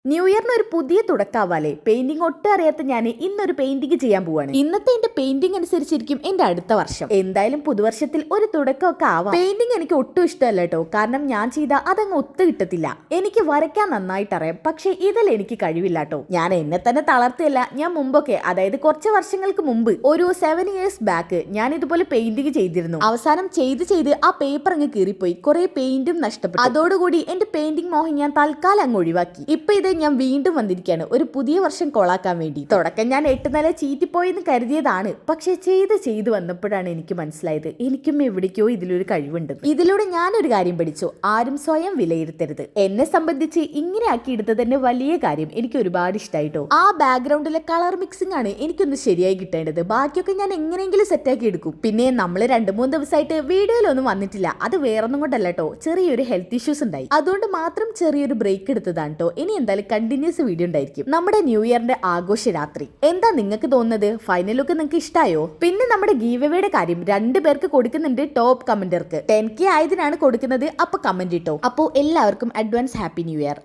New ഇയറിന് ഒരു പുതിയ തുടക്കാവാലേ. Painting ഒട്ടും അറിയാത്ത ഞാൻ ഇന്നൊരു പെയിന്റിംഗ് ചെയ്യാൻ പോവാണ്. ഇന്നത്തെ എന്റെ പെയിന്റിംഗ് അനുസരിച്ചിരിക്കും എന്റെ അടുത്ത വർഷം. എന്തായാലും പുതുവർഷത്തിൽ ഒരു തുടക്കമൊക്കെ ആവാം. പെയിന്റിംഗ് എനിക്ക് ഒട്ടും ഇഷ്ടമല്ല കേട്ടോ, കാരണം ഞാൻ ചെയ്ത അതങ്ങ് ഒത്തു കിട്ടത്തില്ല. എനിക്ക് വരയ്ക്കാൻ നന്നായിട്ട് അറിയാം, പക്ഷെ ഇതിൽ എനിക്ക് കഴിവില്ല കേട്ടോ. ഞാൻ എന്നെ തന്നെ തളർത്തിയല്ല, ഞാൻ മുമ്പൊക്കെ, അതായത് കുറച്ച് വർഷങ്ങൾക്ക് മുമ്പ്, ഒരു 7 years ബാക്ക് ഞാൻ ഇതുപോലെ പെയിന്റിംഗ് ചെയ്തിരുന്നു. അവസാനം ചെയ്ത് ആ പേപ്പർ അങ്ങ് കീറിപ്പോയി, കുറെ പെയിന്റും നഷ്ടപ്പെട്ടു. അതോടുകൂടി എന്റെ പെയിന്റിംഗ് മോഹം ഞാൻ തൽക്കാലം അങ്ങ് ഒഴിവാക്കി. ഇപ്പൊ ഇത് ഞാൻ വീണ്ടും വന്നിരിക്കുകയാണ് ഒരു പുതിയ വർഷം കൊളാക്കാൻ വേണ്ടി. തുടക്കം ഞാൻ 8 നില ചീറ്റിപ്പോയെന്ന് കരുതിയതാണ്, പക്ഷെ ചെയ്ത് വന്നപ്പോഴാണ് എനിക്ക് മനസ്സിലായത് എനിക്കും എവിടേക്കോ ഇതിലൊരു കഴിവുണ്ട്. ഇതിലൂടെ ഞാനൊരു കാര്യം പഠിച്ചു, ആരും സ്വയം വിലയിരുത്തരുത്. എന്നെ സംബന്ധിച്ച് ഇങ്ങനെ ആക്കിയെടുത്തത് തന്നെ വലിയ കാര്യം. എനിക്ക് ഒരുപാട് ഇഷ്ടമായിട്ടോ. ആ ബാക്ക്ഗ്രൗണ്ടിലെ കളർ മിക്സിംഗ് ആണ് എനിക്കൊന്ന് ശരിയായി കിട്ടേണ്ടത്. ബാക്കിയൊക്കെ ഞാൻ എങ്ങനെയെങ്കിലും സെറ്റാക്കി എടുക്കും. പിന്നെ നമ്മൾ 2-3 ദിവസമായിട്ട് വീഡിയോയിലൊന്നും വന്നിട്ടില്ല. അത് വേറൊന്നും കൊണ്ടല്ല കേട്ടോ, ചെറിയൊരു ഹെൽത്ത് ഇഷ്യൂസ് ഉണ്ടായി, അതുകൊണ്ട് മാത്രം ചെറിയൊരു ബ്രേക്ക് എടുത്തതാണ് കേട്ടോ. ഇനി എന്തായാലും കണ്ടിന്യൂസ് വീഡിയോ ഉണ്ടായിരിക്കും. നമ്മുടെ ന്യൂ ഇയറിന്റെ ആഘോഷ രാത്രി എന്താ നിങ്ങൾക്ക് തോന്നുന്നത്? ഫൈനൽ ലുക്ക് നിങ്ങൾക്ക് ഇഷ്ടമായോ? പിന്നെ നമ്മുടെ ഗീവ് അവേയുടെ കാര്യം 2 പേർക്ക് കൊടുക്കുന്നുണ്ട്. ടോപ്പ് കമന്റർക്ക് 10K ആയതിനാണ് കൊടുക്കുന്നത്. അപ്പൊ കമന്റ് ഇട്ടോ. അപ്പോൾ എല്ലാവർക്കും അഡ്വാൻസ് ഹാപ്പി ന്യൂ ഇയർ.